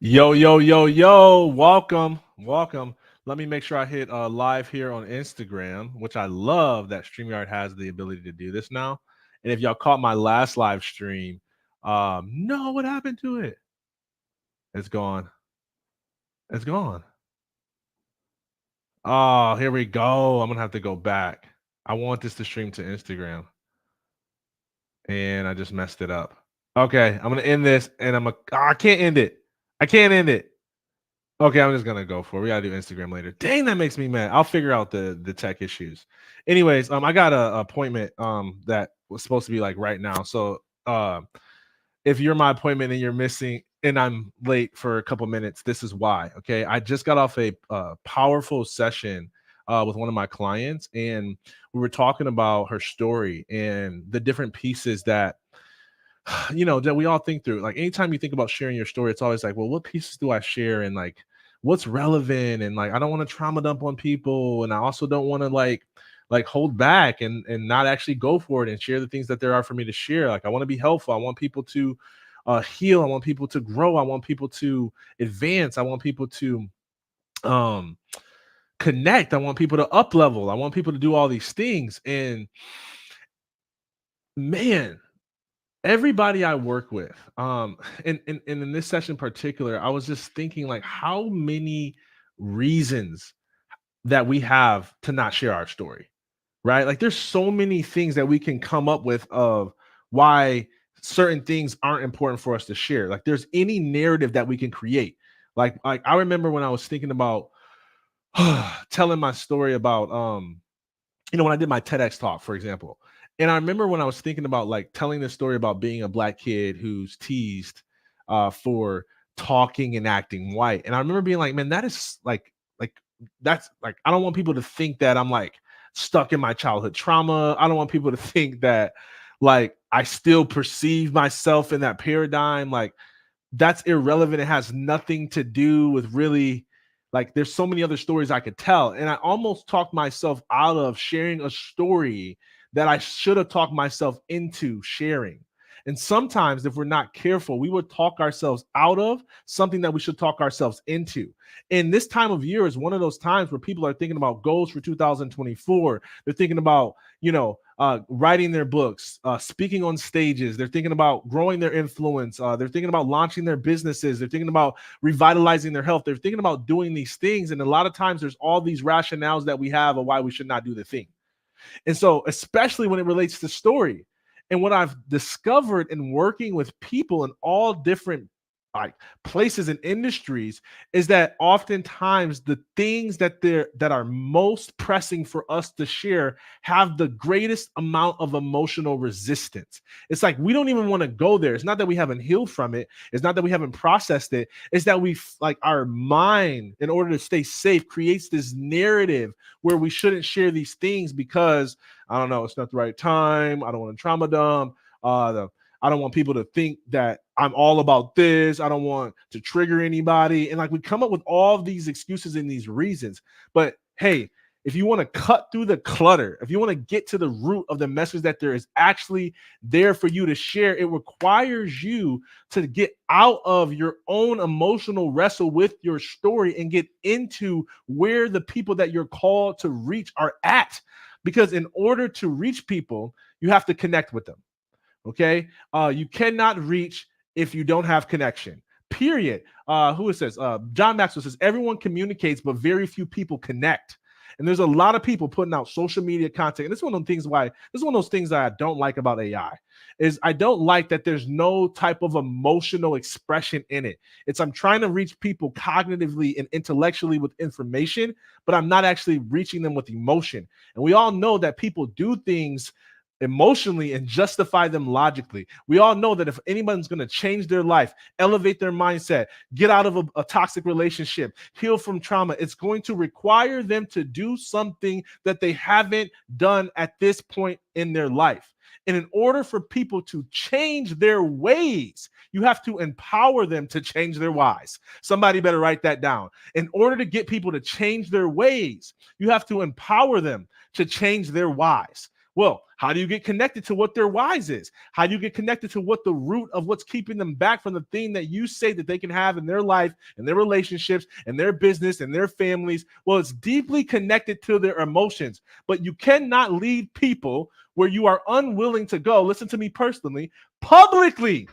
Yo, yo, yo, yo, welcome. Let me make sure I hit live here on Instagram, which I love that StreamYard has the ability to do this now. And if y'all caught my last live stream, no, what happened to it? It's gone. It's gone. Oh, here we go. I'm gonna have to go back. I want this to stream to Instagram, and I just messed it up. Okay, I'm gonna end this, and I can't end it. I can't end it. Okay, I'm just gonna go for it. We gotta do Instagram later. Dang, that makes me mad. I'll figure out the tech issues. Anyways, I got a appointment that was supposed to be like right now. So if you're my appointment and you're missing and I'm late for a couple minutes, this is why. Okay, I just got off a powerful session with one of my clients, and we were talking about her story and the different pieces that that we all think through. Like anytime you think about sharing your story, it's always like, well, what pieces do I share and like what's relevant? And like I don't want to trauma dump on people, and I also don't want to like hold back and not actually go for it and share the things that there are for me to share. Like I want to be helpful. I want people to heal. I want people to grow. I want people to advance. I want people to um connect. I want people to up level. I want people to do all these things. And man, everybody I work with, and in this session in particular, I was just thinking like how many reasons that we have to not share our story, right? Like there's so many things that we can come up with of why certain things aren't important for us to share. Like there's any narrative that we can create. Like I remember when I was thinking about telling my story about when I did my TEDx talk, for example. And I remember when I was thinking about like telling this story about being a black kid who's teased for talking and acting white. And I remember being like, man, that is like that's like I don't want people to think that I'm like stuck in my childhood trauma. I don't want people to think that like I still perceive myself in that paradigm. Like that's irrelevant. It has nothing to do with really like there's so many other stories I could tell. And I almost talked myself out of sharing a story that I should have talked myself into sharing. And sometimes, if we're not careful, we would talk ourselves out of something that we should talk ourselves into. And this time of year is one of those times where people are thinking about goals for 2024. They're thinking about, writing their books, speaking on stages. They're thinking about growing their influence. They're thinking about launching their businesses. They're thinking about revitalizing their health. They're thinking about doing these things. And a lot of times there's all these rationales that we have of why we should not do the thing. And so, especially when it relates to story, and what I've discovered in working with people in all different like places and industries is that oftentimes the things that are most pressing for us to share have the greatest amount of emotional resistance. It's like we don't even want to go there. It's not that we haven't healed from it. It's not that we haven't processed it. It's that we like our mind, in order to stay safe, creates this narrative where we shouldn't share these things because I don't know, it's not the right time. I don't want to trauma dump. I don't want people to think that I'm all about this. I don't want to trigger anybody. And like we come up with all of these excuses and these reasons. But hey, if you want to cut through the clutter, if you want to get to the root of the message that there is actually there for you to share, it requires you to get out of your own emotional wrestle with your story and get into where the people that you're called to reach are at. Because in order to reach people, you have to connect with them. Okay. You cannot reach if you don't have connection. Period. Who it says? John Maxwell says everyone communicates, but very few people connect. And there's a lot of people putting out social media content. And this is one of the things this is one of those things that I don't like about AI is I don't like that there's no type of emotional expression in it. It's I'm trying to reach people cognitively and intellectually with information, but I'm not actually reaching them with emotion. And we all know that people do things emotionally and justify them logically. We all know that if anyone's going to change their life, elevate their mindset, get out of a toxic relationship, heal from trauma, it's going to require them to do something that they haven't done at this point in their life. And in order for people to change their ways, you have to empower them to change their whys. Somebody better write that down. In order to get people to change their ways, you have to empower them to change their whys. Well, how do you get connected to what their whys is? How do you get connected to what the root of what's keeping them back from the thing that you say that they can have in their life and their relationships and their business and their families? Well, it's deeply connected to their emotions, but you cannot lead people where you are unwilling to go. Listen to me personally, publicly.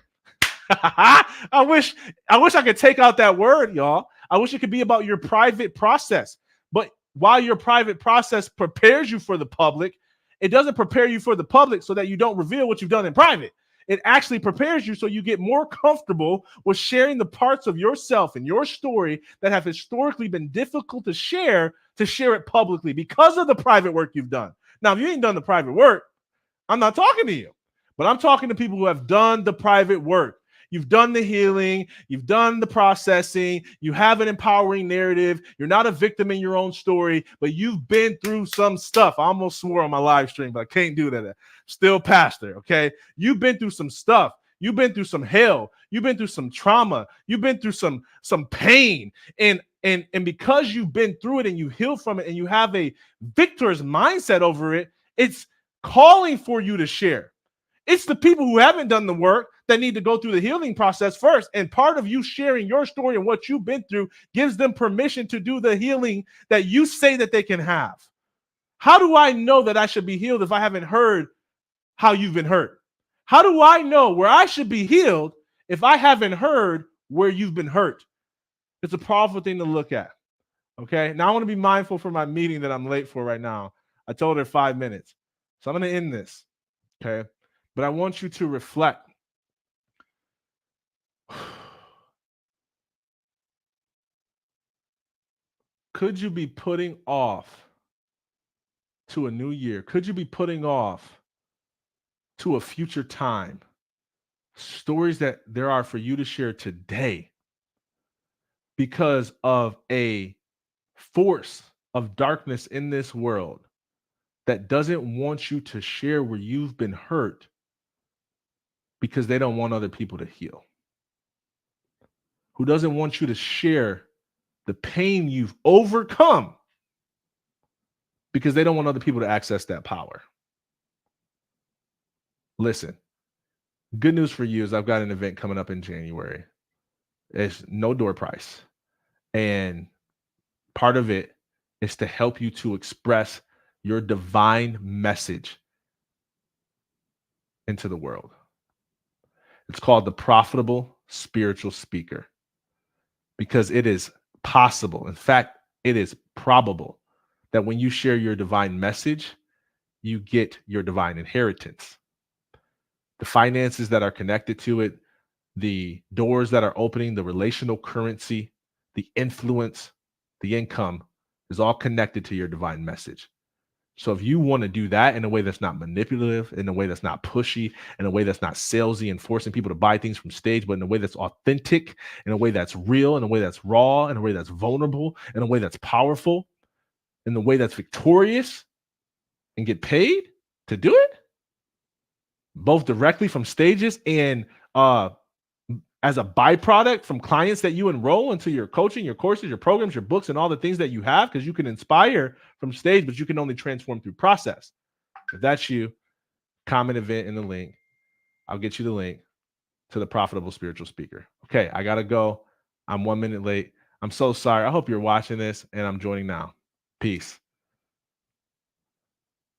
I wish I could take out that word, y'all. I wish it could be about your private process. But while your private process prepares you for the public, it doesn't prepare you for the public so that you don't reveal what you've done in private. It actually prepares you so you get more comfortable with sharing the parts of yourself and your story that have historically been difficult to share it publicly because of the private work you've done. Now, if you ain't done the private work, I'm not talking to you, but I'm talking to people who have done the private work. You've done the healing, you've done the processing, you have an empowering narrative. You're not a victim in your own story, but you've been through some stuff. I almost swore on my live stream, but I can't do that. Still pastor, okay? You've been through some stuff. You've been through some hell. You've been through some trauma. You've been through some pain. And because you've been through it and you healed from it and you have a victor's mindset over it, it's calling for you to share. It's the people who haven't done the work that need to go through the healing process first. And part of you sharing your story and what you've been through gives them permission to do the healing that you say that they can have. How do I know that I should be healed if I haven't heard how you've been hurt? How do I know where I should be healed if I haven't heard where you've been hurt? It's a powerful thing to look at. Okay. Now I want to be mindful for my meeting that I'm late for right now. I told her 5 minutes. So I'm going to end this. Okay. But I want you to reflect. Could you be putting off to a new year? Could you be putting off to a future time stories that there are for you to share today because of a force of darkness in this world that doesn't want you to share where you've been hurt because they don't want other people to heal? Who doesn't want you to share the pain you've overcome because they don't want other people to access that power? Listen, good news for you is I've got an event coming up in January. It's no door price. And part of it is to help you to express your divine message into the world. It's called the Profitable Spiritual Speaker because it is possible. In fact, it is probable that when you share your divine message, you get your divine inheritance. The finances that are connected to it, the doors that are opening, the relational currency, the influence, the income is all connected to your divine message. So if you want to do that in a way that's not manipulative, in a way that's not pushy, in a way that's not salesy and forcing people to buy things from stage, but in a way that's authentic, in a way that's real, in a way that's raw, in a way that's vulnerable, in a way that's powerful, in a way that's victorious, and get paid to do it, both directly from stages and as a byproduct from clients that you enroll into your coaching, your courses, your programs, your books, and all the things that you have, because you can inspire from stage, but you can only transform through process. If that's you, comment event in the link. I'll get you the link to the Profitable Spiritual Speaker. Okay, I got to go. I'm 1 minute late. I'm so sorry. I hope you're watching this, and I'm joining now. Peace.